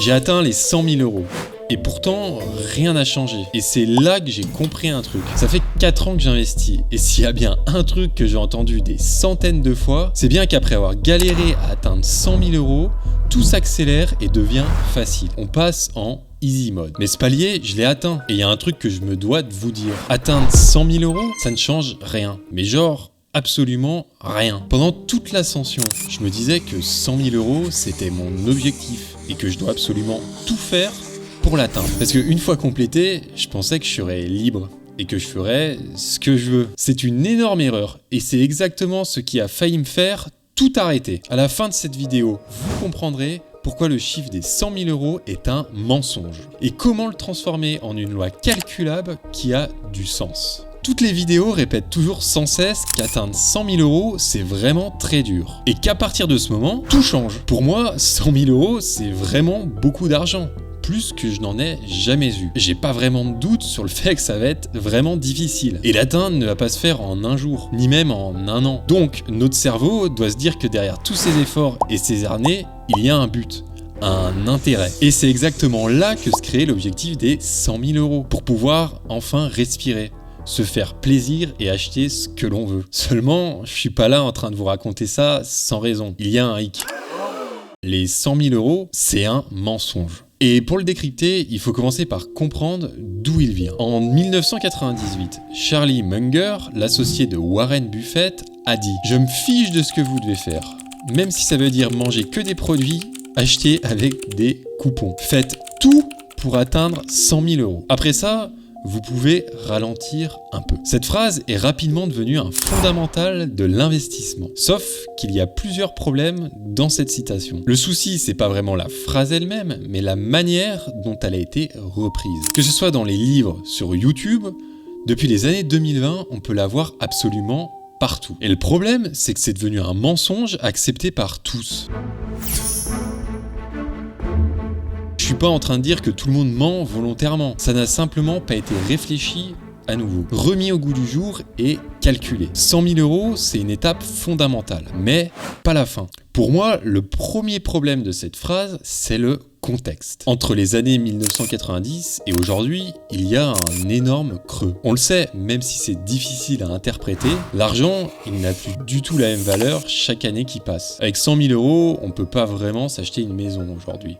J'ai atteint les 100 000 euros. Et pourtant, rien n'a changé. Et c'est là que j'ai compris un truc. Ça fait 4 ans que j'investis. Et s'il y a bien un truc que j'ai entendu des centaines de fois, c'est bien qu'après avoir galéré à atteindre 100 000 euros, tout s'accélère et devient facile. On passe en easy mode. Mais ce palier, je l'ai atteint. Et il y a un truc que je me dois de vous dire. Atteindre 100 000 euros, ça ne change rien. Mais genre, absolument rien. Pendant toute l'ascension, je me disais que 100 000 euros, c'était mon objectif. Et que je dois absolument tout faire pour l'atteindre. Parce qu'une fois complété, je pensais que je serais libre et que je ferais ce que je veux. C'est une énorme erreur et c'est exactement ce qui a failli me faire tout arrêter. À la fin de cette vidéo, vous comprendrez pourquoi le chiffre des 100 000 euros est un mensonge et comment le transformer en une loi calculable qui a du sens. Toutes les vidéos répètent toujours sans cesse qu'atteindre 100 000 euros, c'est vraiment très dur. Et qu'à partir de ce moment, tout change. Pour moi, 100 000 euros, c'est vraiment beaucoup d'argent. Plus que je n'en ai jamais eu. J'ai pas vraiment de doute sur le fait que ça va être vraiment difficile. Et l'atteindre ne va pas se faire en un jour, ni même en un an. Donc, notre cerveau doit se dire que derrière tous ces efforts et ces années, il y a un but. Un intérêt. Et c'est exactement là que se crée l'objectif des 100 000 euros. Pour pouvoir enfin respirer. Se faire plaisir et acheter ce que l'on veut. Seulement, je suis pas là en train de vous raconter ça sans raison. Il y a un hic. Les 100 000 euros, c'est un mensonge. Et pour le décrypter, il faut commencer par comprendre d'où il vient. En 1998, Charlie Munger, l'associé de Warren Buffett, a dit « Je me fiche de ce que vous devez faire, même si ça veut dire manger que des produits achetés avec des coupons. Faites tout pour atteindre 100 000 euros. » Après ça, vous pouvez ralentir un peu. Cette phrase est rapidement devenue un fondamental de l'investissement. Sauf qu'il y a plusieurs problèmes dans cette citation. Le souci, c'est pas vraiment la phrase elle-même, mais la manière dont elle a été reprise. Que ce soit dans les livres, sur YouTube, depuis les années 2020, on peut la voir absolument partout. Et le problème, c'est que c'est devenu un mensonge accepté par tous. Je suis pas en train de dire que tout le monde ment volontairement. Ça n'a simplement pas été réfléchi à nouveau, remis au goût du jour et calculé. 100 000 euros, c'est une étape fondamentale, mais pas la fin. Pour moi, le premier problème de cette phrase, c'est le contexte. Entre les années 1990 et aujourd'hui, il y a un énorme creux. On le sait, même si c'est difficile à interpréter, l'argent, il n'a plus du tout la même valeur chaque année qui passe. Avec 100 000 euros, on peut pas vraiment s'acheter une maison aujourd'hui.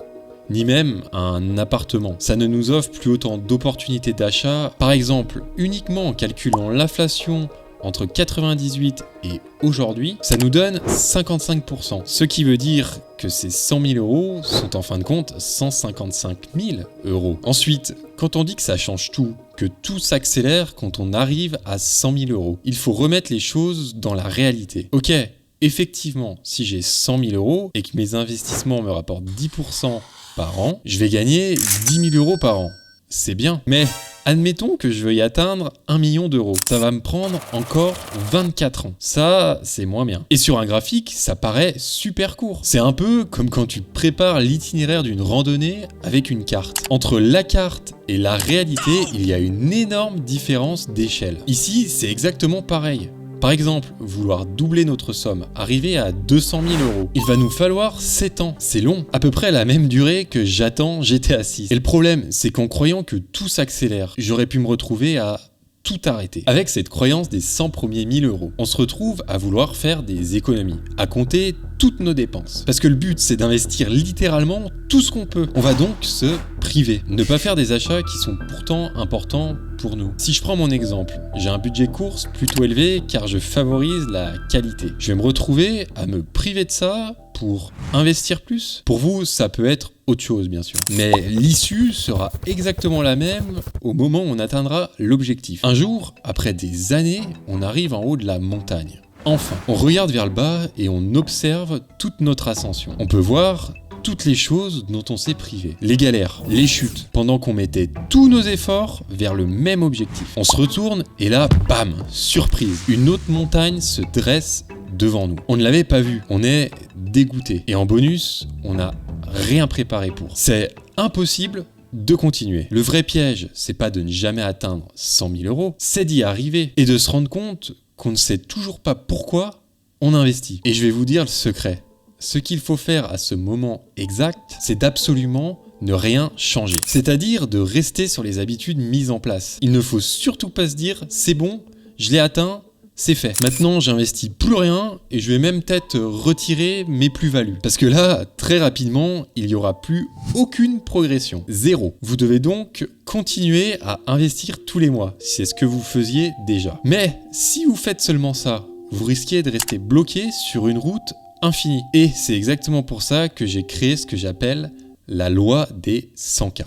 Ni même un appartement. Ça ne nous offre plus autant d'opportunités d'achat. Par exemple, uniquement en calculant l'inflation entre 98 et aujourd'hui, ça nous donne 55%. Ce qui veut dire que ces 100 000 euros sont en fin de compte 155 000 euros. Ensuite, quand on dit que ça change tout, que tout s'accélère quand on arrive à 100 000 euros, il faut remettre les choses dans la réalité. Ok, effectivement, si j'ai 100 000 euros et que mes investissements me rapportent 10% par an, je vais gagner 10 000 euros par an. C'est bien. Mais admettons que je veuille atteindre 1 million d'euros. Ça va me prendre encore 24 ans. Ça, c'est moins bien. Et sur un graphique, ça paraît super court. C'est un peu comme quand tu prépares l'itinéraire d'une randonnée avec une carte. Entre la carte et la réalité, il y a une énorme différence d'échelle. Ici, c'est exactement pareil. Par exemple, vouloir doubler notre somme, arriver à 200 000 euros, il va nous falloir 7 ans. C'est long, à peu près la même durée que j'attends GTA 6. Et le problème, c'est qu'en croyant que tout s'accélère, j'aurais pu me retrouver à tout arrêter. Avec cette croyance des 100 premiers 1000 euros, on se retrouve à vouloir faire des économies, à compter toutes nos dépenses. Parce que le but, c'est d'investir littéralement tout ce qu'on peut. On va donc se priver, ne pas faire des achats qui sont pourtant importants pour nous. Si je prends mon exemple, j'ai un budget course plutôt élevé car je favorise la qualité. Je vais me retrouver à me priver de ça pour investir plus. Pour vous, ça peut être autre chose, bien sûr. Mais l'issue sera exactement la même au moment où on atteindra l'objectif. Un jour, après des années, on arrive en haut de la montagne. Enfin, on regarde vers le bas et on observe toute notre ascension. On peut voir toutes les choses dont on s'est privé. Les galères, les chutes, pendant qu'on mettait tous nos efforts vers le même objectif. On se retourne et là, bam, surprise, une autre montagne se dresse devant nous. On ne l'avait pas vue, on est dégoûté. Et en bonus, on n'a rien préparé pour. C'est impossible de continuer. Le vrai piège, c'est pas de ne jamais atteindre 100 000 euros, c'est d'y arriver et de se rendre compte qu'on ne sait toujours pas pourquoi on investit. Et je vais vous dire le secret. Ce qu'il faut faire à ce moment exact, c'est d'absolument ne rien changer. C'est-à-dire de rester sur les habitudes mises en place. Il ne faut surtout pas se dire, c'est bon, je l'ai atteint, c'est fait. Maintenant, j'investis plus rien et je vais même peut-être retirer mes plus-values. Parce que là, très rapidement, il n'y aura plus aucune progression. Zéro. Vous devez donc continuer à investir tous les mois, si c'est ce que vous faisiez déjà. Mais si vous faites seulement ça, vous risquez de rester bloqué sur une route infinie. Et c'est exactement pour ça que j'ai créé ce que j'appelle la loi des 100K.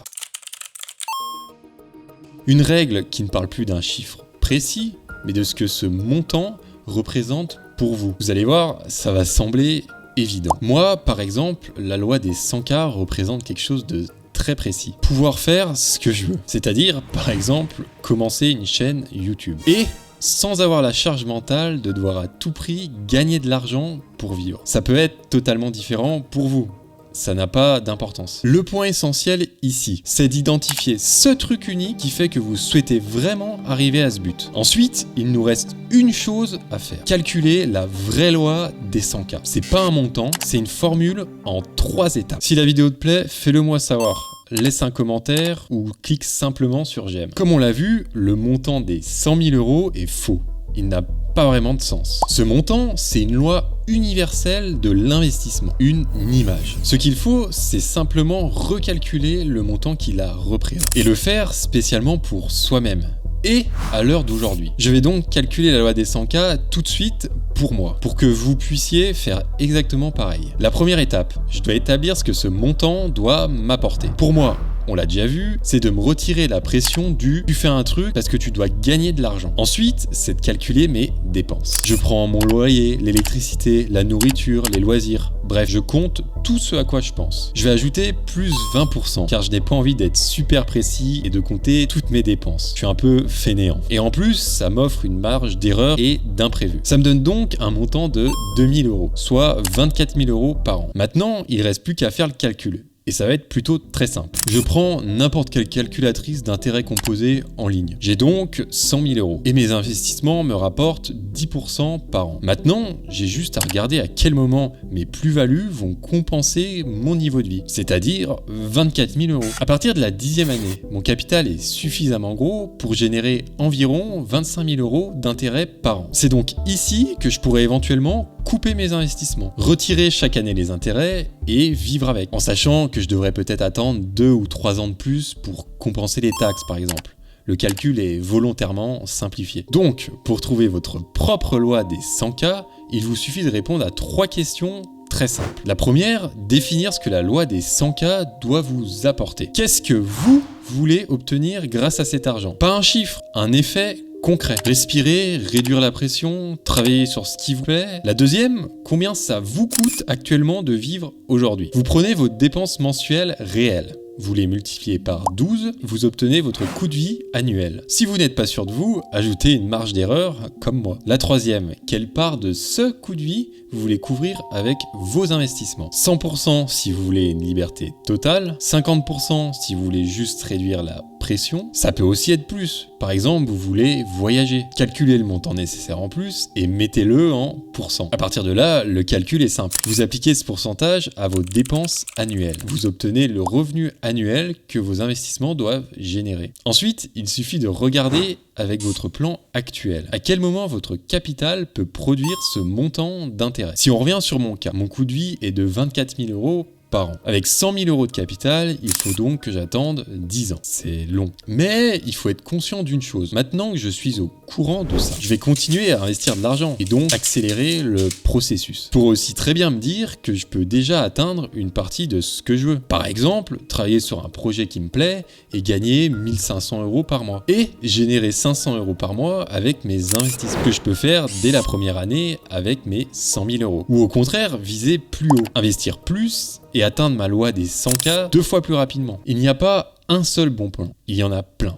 Une règle qui ne parle plus d'un chiffre précis, mais de ce que ce montant représente pour vous. Vous allez voir, ça va sembler évident. Moi, par exemple, la loi des 100K représente quelque chose de très précis. Pouvoir faire ce que je veux. C'est-à-dire, par exemple, commencer une chaîne YouTube. Et sans avoir la charge mentale de devoir à tout prix gagner de l'argent pour vivre. Ça peut être totalement différent pour vous. Ça n'a pas d'importance. Le point essentiel ici, c'est d'identifier ce truc unique qui fait que vous souhaitez vraiment arriver à ce but. Ensuite, il nous reste une chose à faire. Calculer la vraie loi des 100K. C'est pas un montant, c'est une formule en 3 étapes. Si la vidéo te plaît, fais-le moi savoir. Laisse un commentaire ou clique simplement sur j'aime. Comme on l'a vu, le montant des 100 000 € est faux. Il n'a pas vraiment de sens. Ce montant, c'est une loi universelle de l'investissement, une image. Ce qu'il faut, c'est simplement recalculer le montant qu'il a représente et le faire spécialement pour soi-même et à l'heure d'aujourd'hui. Je vais donc calculer la loi des 100K tout de suite pour moi, pour que vous puissiez faire exactement pareil. La première étape, je dois établir ce que ce montant doit m'apporter. Pour moi, on l'a déjà vu, c'est de me retirer la pression du « tu fais un truc parce que tu dois gagner de l'argent ». Ensuite, c'est de calculer mes dépenses. Je prends mon loyer, l'électricité, la nourriture, les loisirs. Bref, je compte tout ce à quoi je pense. Je vais ajouter plus 20% car je n'ai pas envie d'être super précis et de compter toutes mes dépenses. Je suis un peu fainéant. Et en plus, ça m'offre une marge d'erreur et d'imprévu. Ça me donne donc un montant de 2000 €, soit 24 000 € par an. Maintenant, il ne reste plus qu'à faire le calcul. Et ça va être plutôt très simple. Je prends n'importe quelle calculatrice d'intérêt composé en ligne. J'ai donc 100 000 € et mes investissements me rapportent 10% par an. Maintenant, j'ai juste à regarder à quel moment mes plus-values vont compenser mon niveau de vie, c'est-à-dire 24 000 €. À partir de la 10e année, mon capital est suffisamment gros pour générer environ 25 000 € d'intérêt par an. C'est donc ici que je pourrais éventuellement couper mes investissements, retirer chaque année les intérêts et vivre avec, en sachant que je devrais peut-être attendre 2 ou 3 ans de plus pour compenser les taxes par exemple. Le calcul est volontairement simplifié. Donc, pour trouver votre propre loi des 100K, il vous suffit de répondre à 3 questions très simples. La première, définir ce que la loi des 100K doit vous apporter. Qu'est-ce que vous voulez obtenir grâce à cet argent? Pas un chiffre, un effet concret. Respirer, réduire la pression, travailler sur ce qui vous plaît. La deuxième, combien ça vous coûte actuellement de vivre aujourd'hui? Vous prenez vos dépenses mensuelles réelles. Vous les multipliez par 12, vous obtenez votre coût de vie annuel. Si vous n'êtes pas sûr de vous, ajoutez une marge d'erreur comme moi. La troisième, quelle part de ce coût de vie vous voulez couvrir avec vos investissements? 100% si vous voulez une liberté totale, 50% si vous voulez juste réduire la pression. Ça peut aussi être plus. Par exemple, vous voulez voyager. Calculez le montant nécessaire en plus et mettez-le en pourcent. À partir de là, le calcul est simple. Vous appliquez ce pourcentage à vos dépenses annuelles. Vous obtenez le revenu annuel que vos investissements doivent générer. Ensuite, il suffit de regarder avec votre plan actuel. À quel moment votre capital peut produire ce montant d'intérêt? Si on revient sur mon cas, mon coût de vie est de 24 000 € par an. Avec 100 000 € de capital, il faut donc que j'attende 10 ans. C'est long. Mais il faut être conscient d'une chose. Maintenant que je suis au courant de ça, je vais continuer à investir de l'argent et donc accélérer le processus. Pour aussi très bien me dire que je peux déjà atteindre une partie de ce que je veux. Par exemple, travailler sur un projet qui me plaît et gagner 1500 € par mois. Et générer 500 € par mois avec mes investissements que je peux faire dès la première année avec mes 100 000 €. Ou au contraire, viser plus haut. Investir plus et atteindre ma loi des 100K 2 fois plus rapidement. Il n'y a pas un seul bon plan, il y en a plein.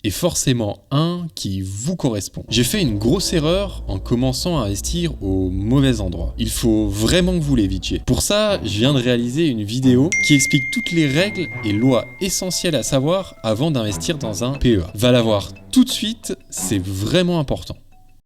Et forcément un qui vous correspond. J'ai fait une grosse erreur en commençant à investir au mauvais endroit. Il faut vraiment que vous l'évitiez. Pour ça, je viens de réaliser une vidéo qui explique toutes les règles et lois essentielles à savoir avant d'investir dans un PEA. Va la voir tout de suite, c'est vraiment important.